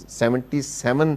77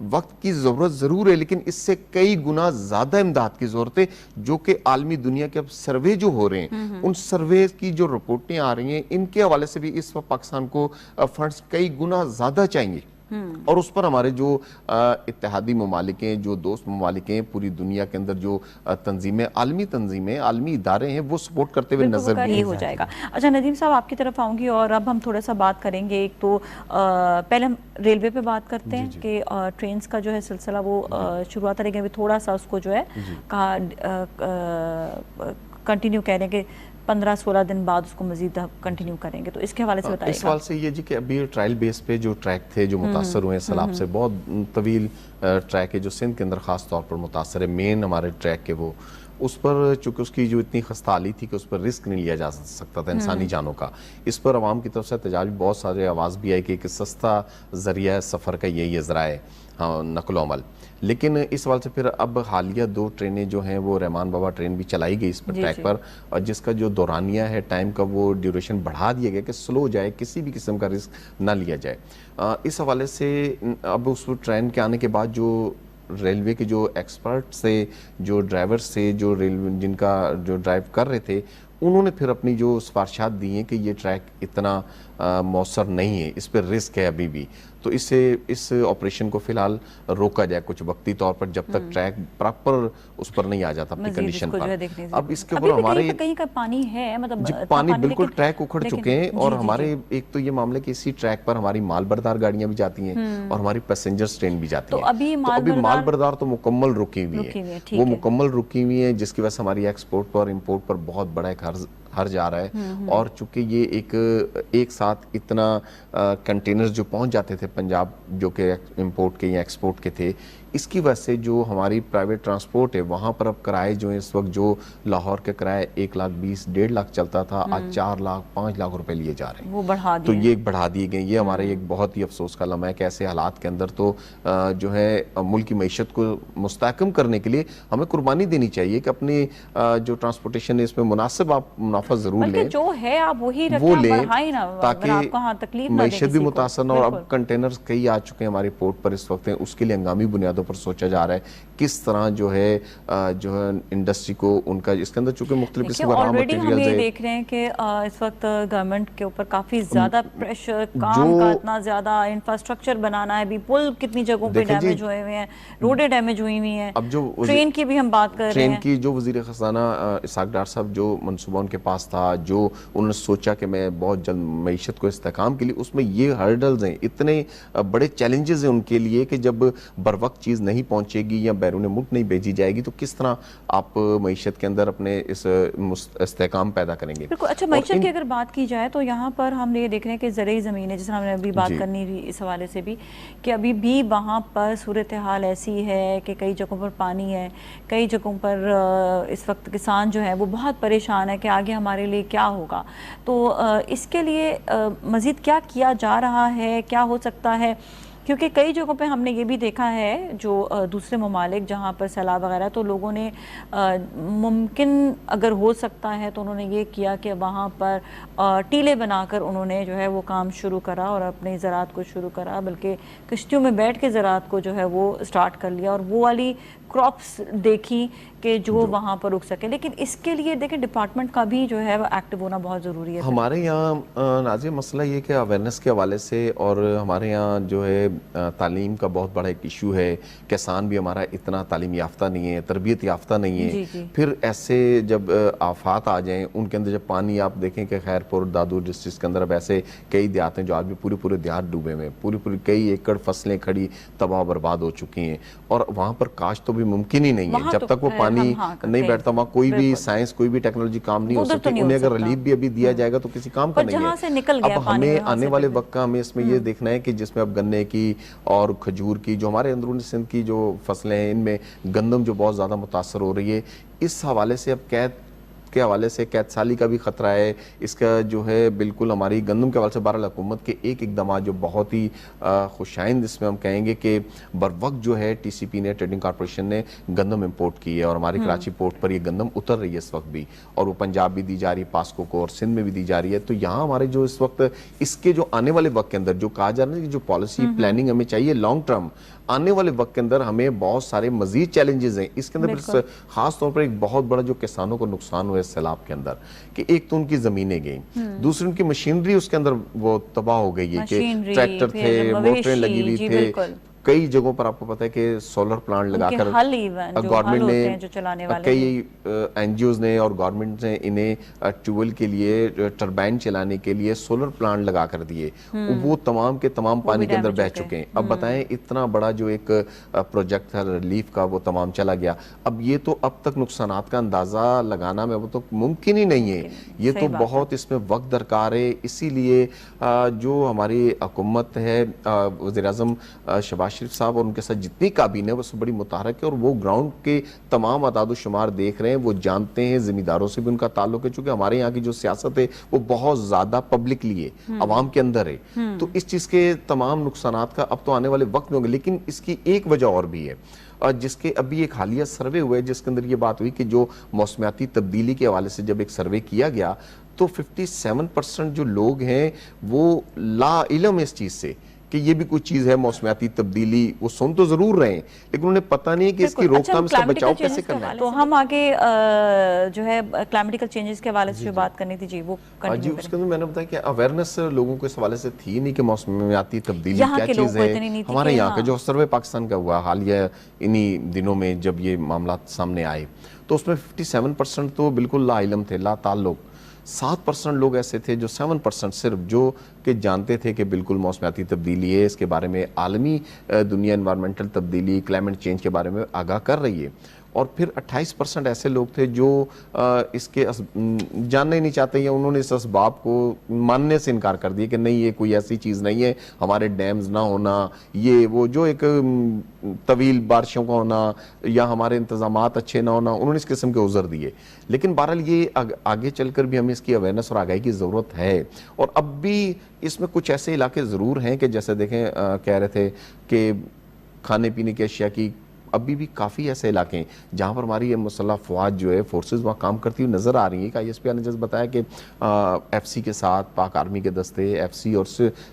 وقت کی ضرورت ضرور ہے لیکن اس سے کئی گنا زیادہ امداد کی ضرورت ہے، جو کہ عالمی دنیا کے اب سروے جو ہو رہے ہیں ان سروے کی جو رپورٹیں آ رہی ہیں ان کے حوالے سے بھی اس وقت پاکستان کو فنڈز کئی گنا زیادہ چاہیے، اور اس پر ہمارے جو اتحادی ممالک ہیں، جو دوست ممالک ہیں، پوری دنیا کے اندر جو تنظیمیں، عالمی ادارے ہیں، وہ سپورٹ کرتے ہوئے نظر بھی ہو جائے گا۔ اچھا ندیم صاحب آپ کی طرف آؤں گی اور اب ہم تھوڑا سا بات کریں گے، ایک تو پہلے ہم ریلوے پہ بات کرتے ہیں کہ ٹرینز کا جو ہے سلسلہ وہ شروعات رہے گی، ابھی تھوڑا سا اس کو جو ہے کنٹینیو کہہ رہے ہیں کہ 15-16 دن بعد اس کو مزید کنٹینیو کریں گے، تو اس کے حوالے سے بتائیے گا۔ اس حوالے سے یہ جی کہ ابھی ٹرائل بیس پہ جو ٹریک تھے جو متاثر ہوئے ہیں سیلاب سے، بہت طویل ٹریک ہے جو سندھ کے اندر خاص طور پر متاثر ہے، مین ہمارے ٹریک کے وہ اس پر چونکہ اس کی جو اتنی خستہ حالی تھی کہ اس پر رسک نہیں لیا جا سکتا تھا انسانی جانوں کا، اس پر عوام کی طرف سے احتجاج بہت سارے آواز بھی آئی کہ ایک سستا ذریعہ سفر کا یہی ذرائع ہے نقل و حمل، لیکن اس حوالے سے پھر اب حالیہ 2 ٹرینیں جو ہیں وہ رحمان بابا ٹرین بھی چلائی گئی اس پر ٹریک پر، اور جس کا جو دورانیہ ہے ٹائم کا وہ ڈیوریشن بڑھا دیا گیا کہ سلو جائے، کسی بھی قسم کا رسک نہ لیا جائے۔ اس حوالے سے اب اس ٹرین کے آنے کے بعد جو ریلوے کے جو ایکسپرٹ سے، جو ڈرائیور سے، جو جن کا جو ڈرائیو کر رہے تھے، انہوں نے پھر اپنی جو سفارشات دی ہیں کہ یہ ٹریک اتنا مؤثر نہیں ہے، اس پہ رسک ہے ابھی بھی، تو اس آپریشن کو فی الحال روکا جائے کچھ وقتی طور پر جب تک ٹریک پراپر اس پر نہیں آ جاتا اپنی کنڈیشن پر۔ اب اس کے اوپر ہمارے کہیں کا پانی ہے، مطلب پانی بالکل ٹریک اکھڑ چکے ہیں، اور ہمارے ایک تو یہ معاملہ کہ اسی ٹریک پر ہماری مال بردار گاڑیاں بھی جاتی ہیں اور ہماری پیسنجرز ٹرین بھی جاتی ہیں، تو ابھی مال بردار تو مکمل رکی ہوئی ہے، وہ مکمل رکی ہوئی ہے، جس کی وجہ سے ہماری ایکسپورٹ پر امپورٹ پر بہت بڑا ایک حرج آ رہا ہے، اور چونکہ یہ ایک ساتھ اتنا کنٹینرز جو پہنچ جاتے تھے پنجاب جو کہ امپورٹ کے یا ایکسپورٹ کے تھے، اس کی وجہ سے جو ہماری پرائیویٹ ٹرانسپورٹ ہے وہاں پر اب کرائے جو ہیں اس وقت جو لاہور کے کرائے 1,20,000 1.5 لاکھ چلتا تھا، آج 4 لاکھ 5 لاکھ روپے لیے جا رہے ہیں، وہ بڑھا دیے، تو یہ بڑھا دیے گئے۔ یہ ہمارے ایک بہت ہی افسوس کا لمحہ ہے کہ ایسے حالات کے اندر تو جو ہے ملک کی معیشت کو مستحکم کرنے کے لیے ہمیں قربانی دینی چاہیے کہ اپنی جو ٹرانسپورٹیشن ہے اس میں مناسب آپ منافع ضرور لیں، جو ہے آپ وہی وہ لیں تاکہ معیشت بھی متاثر نہ ہو۔ اب کنٹینرز کئی آ چکے ہیں ہماری پورٹ پر اس وقت، اس کے لیے ہنگامی بنیادوں پر سوچا جا رہا ہے کس طرح جو ہے انڈسٹری کو ان کا، اس کے اندر چونکہ مختلف قسم کا را مٹیریلز ہے۔ ہم یہ دیکھ رہے ہیں کہ اس وقت گورنمنٹ کے اوپر کافی زیادہ پریشر، کام کا اتنا زیادہ، انفراسٹرکچر بنانا ہے، بھی پل کتنی جگہوں پہ ڈیمیج ہوئے ہوئے ہیں، روڈیں ڈیمیج ہوئی ہوئی ہیں، اب جو ٹرین کی بھی ہم بات کر رہے ہیں، ٹرین کی جو وزیر خزانہ اسحاق ڈار صاحب جو منصوبہ ان کے پاس تھا، جو انہوں نے سوچا کہ میں بہت جلد معیشت کو استحکام کے لیے، اس میں یہ ہرڈلز ہیں، اتنے بڑے چیلنجز ہیں ان کے لیے کہ جب بروقت چیز نہیں پہنچے گی یا بیرون ملک نہیں بھیجی جائے گی تو کس طرح آپ معیشت کے اندر اپنے اس استحکام پیدا کریں گے۔ بالکل۔ اچھا معیشت کی اگر بات کی جائے تو یہاں پر ہم یہ دیکھ رہے ہیں کہ زرعی زمین ہے، جس طرح ہم نے ابھی بات کرنی تھی اس حوالے سے بھی، کہ ابھی بھی وہاں پر صورتحال ایسی ہے کہ کئی جگہوں پر پانی ہے، کئی جگہوں پر اس وقت کسان جو ہے وہ بہت پریشان ہے کہ آگے ہمارے لیے کیا ہوگا، تو اس کے لیے مزید کیا کیا جا رہا ہے، کیا ہو سکتا ہے؟ کیونکہ کئی جگہوں پہ ہم نے یہ بھی دیکھا ہے جو دوسرے ممالک جہاں پر سیلاب وغیرہ، تو لوگوں نے ممکن اگر ہو سکتا ہے تو انہوں نے یہ کیا کہ وہاں پر ٹیلے بنا کر انہوں نے جو ہے وہ کام شروع کرا اور اپنے زراعت کو شروع کرا، بلکہ کشتیوں میں بیٹھ کے زراعت کو جو ہے وہ سٹارٹ کر لیا اور وہ والی کراپس دیکھی کہ جو وہاں پر رک سکے۔ لیکن اس کے لیے دیکھیں ڈپارٹمنٹ کا بھی جو ہے وہ ایکٹیو ہونا بہت ضروری ہے۔ ہمارے یہاں ناظر مسئلہ یہ کہ اویئرنیس کے حوالے سے، اور ہمارے یہاں جو ہے تعلیم کا بہت بڑا ایک ایشو ہے، کسان بھی ہمارا اتنا تعلیم یافتہ نہیں ہے، تربیت یافتہ نہیں ہے، پھر ایسے جب آفات آ جائیں ان کے اندر، جب پانی آپ دیکھیں کہ خیر پور دادور ڈسٹرکٹ کے اندر اب ایسے کئی دیہات ہیں جو آج بھی پورے دیہات ڈوبے ہوئے، پوری کئی ایکڑ فصلیں کھڑی تباہ برباد ہو چکی ہیں، اور وہاں پر کاشت تو بھی ممکن ہی نہیں ہے جب تک وہ پانی نہیں بیٹھتا، وہاں کوئی بھی سائنس کوئی بھی ٹیکنالوجی کام نہیں ہو سکتی، انہیں اگر ریلیف بھی ابھی دیا جائے گا تو کسی کام کا نہیں ہے۔ اب ہمیں آنے والے وقت کا ہمیں اس میں یہ دیکھنا ہے کہ جس میں اب گنے کی اور کھجور کی، جو ہمارے اندرونی سندھ کی جو فصلیں ہیں، ان میں گندم جو بہت زیادہ متاثر ہو رہی ہے، اس حوالے سے اب قید کے حوالے سے قید سالی کا بھی خطرہ ہے، اس کا جو ہے بالکل ہماری گندم کے حوالے سے بہرحال حکومت کے ایک اقدامات جو بہت ہی خوشائند، اس میں ہم کہیں گے کہ بر وقت جو ہے ٹی سی پی نے، ٹریڈنگ کارپوریشن نے گندم امپورٹ کی ہے، اور ہماری کراچی پورٹ پر یہ گندم اتر رہی ہے اس وقت بھی، اور وہ پنجاب بھی دی جا رہی ہے، پاسکو کو، اور سندھ میں بھی دی جا رہی ہے۔ تو یہاں ہمارے جو اس وقت اس کے جو آنے والے وقت کے اندر جو کہا جا رہا ہے کہ جو پالیسی پلاننگ ہمیں چاہیے لانگ ٹرم، آنے والے وقت کے اندر ہمیں بہت سارے مزید چیلنجز ہیں اس کے اندر، پھر خاص طور پر ایک بہت بڑا جو کسانوں کو نقصان ہوا ہے سیلاب کے اندر، کہ ایک تو ان کی زمینیں گئیں، دوسری ان کی مشینری اس کے اندر وہ تباہ ہو گئی ہے کہ ٹریکٹر تھے، موٹریں لگی ہوئی تھے، کئی جگہوں پر آپ کو پتہ ہے کہ سولر پلانٹ لگا کر گورنمنٹ نے، کئی این جی اوز نے اور گورنمنٹ نے انہیں ٹیوبویل کے لیے، ٹربائن چلانے کے لیے سولر پلانٹ لگا کر دیے، وہ تمام کے تمام پانی کے اندر بہہ چکے ہیں۔ اب بتائیں اتنا بڑا جو ایک پروجیکٹ تھا ریلیف کا وہ تمام چلا گیا۔ اب یہ تو اب تک نقصانات کا اندازہ لگانا میں وہ تو ممکن ہی نہیں ہے، یہ تو بہت اس میں وقت درکار ہے۔ اسی لیے جو ہماری حکومت ہے، وزیر اعظم شہباز شریف صاحب اور ان کے ساتھ جتنی کابینہ ہے وہ سب بڑی متحرک ہے، اور وہ گراؤنڈ کے تمام اعداد و شمار دیکھ رہے ہیں، وہ جانتے ہیں، ذمہ داروں سے بھی ان کا تعلق ہے، چونکہ ہمارے یہاں کی جو سیاست ہے وہ بہت زیادہ پبلکلی ہے، عوام کے اندر ہے، تو اس چیز کے تمام نقصانات کا اب تو آنے والے وقت میں ہوں گے۔ لیکن اس کی ایک وجہ اور بھی ہے، جس کے ابھی ایک حالیہ سروے ہوئے جس کے اندر یہ بات ہوئی کہ جو موسمیاتی تبدیلی کے حوالے سے جب ایک سروے کیا گیا تو 57% جو لوگ ہیں وہ لا علم اس چیز سے کہ یہ بھی کوئی چیز ہے موسمیاتی تبدیلی، وہ سن تو ضرور رہے ہیں لیکن انہیں پتہ نہیں کہ اس کی روک تھام، اس کا بچاؤ کیسے کرنا ہے۔ تو ہم آگے جو ہے کلائمیٹیکل چینجز کے حوالے سے جو بات کرنی تھی جی وہ جی اس کے اندر میں نے بتایا کہ اویئرنیس لوگوں کو اس حوالے سے تھی نہیں کہ موسمیاتی تبدیلی کیا چیز ہے۔ ہمارے یہاں کا جو سروے پاکستان کا ہوا حالیہ انہی دنوں میں جب یہ معاملات سامنے آئے تو اس میں 57% تو بالکل لا علم تھے، لا تعلق، 7% لوگ ایسے تھے جو 7% صرف جو کہ جانتے تھے کہ بالکل موسمیاتی تبدیلی ہے، اس کے بارے میں عالمی دنیا انوائرمنٹل تبدیلی، کلائمیٹ چینج کے بارے میں آگاہ کر رہی ہے، اور پھر 28% ایسے لوگ تھے جو اس کے جاننا ہی نہیں چاہتے یا انہوں نے اس اسباب کو ماننے سے انکار کر دیا کہ نہیں یہ کوئی ایسی چیز نہیں ہے، ہمارے ڈیمز نہ ہونا، یہ وہ جو ایک طویل بارشوں کا ہونا یا ہمارے انتظامات اچھے نہ ہونا، انہوں نے اس قسم کے عذر دیے۔ لیکن بہرحال یہ آگے چل کر بھی ہمیں اس کی اویئرنیس اور آگاہی کی ضرورت ہے، اور اب بھی اس میں کچھ ایسے علاقے ضرور ہیں کہ جیسے دیکھیں کہہ رہے تھے کہ کھانے پینے کی اشیاء کی، ابھی بھی کافی ایسے علاقے ہیں جہاں پر ہماری یہ مسلح افواج جو ہے فورسز وہاں کام کرتی ہوئی نظر آ رہی ہیں۔ کہ آئی ایس پی آر نے جیسے بتایا کہ ایف سی کے ساتھ پاک آرمی کے دستے، ایف سی اور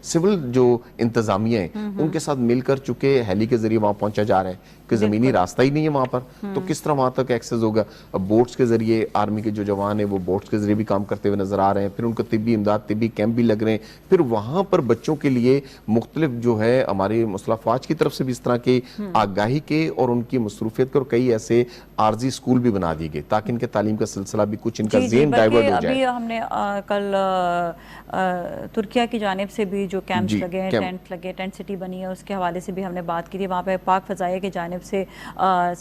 سول جو انتظامیہ ہیں ان کے ساتھ مل کر چکے ہیلی کے ذریعے وہاں پہنچا جا رہا ہے کہ زمینی راستہ ہی نہیں ہے وہاں پر، تو کس طرح وہاں تک ایکسس ہوگا؟ بوٹس کے ذریعے آرمی کے جو جوان ہیں وہ بوٹس کے ذریعے بھی کام کرتے ہوئے نظر آ رہے ہیں، پھر ان کو طبی امداد، طبی کیمپ بھی لگ رہے ہیں، پھر وہاں پر بچوں کے لیے مختلف جو ہے ہماری مسلح افواج کی طرف سے بھی اس طرح کے آگاہی کے اور ان کی مصروفیت کے اور کئی ایسے عارضی اسکول بھی بنا دیے گئے تاکہ ان کے تعلیم کا سلسلہ بھی کچھ ان کا ذہن ڈائیورٹ ہو جائے۔ ابھی ہم نے کل ترکیہ کی جانب سے بھی جو کیمپس لگے ہیں، ٹینٹ سٹی بنی ہے، اس کے حوالے سے بھی ہم نے بات کی تھی، وہاں پہ پاک فضائیہ کی جانب سے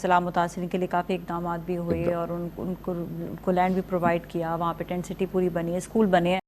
سیلاب متاثرین کے لیے کافی اقدامات بھی ہوئے اور ان کو لینڈ بھی پرووائڈ کیا، وہاں پہ ٹینٹ سٹی پوری بنی ہے، اسکول بنے ہیں۔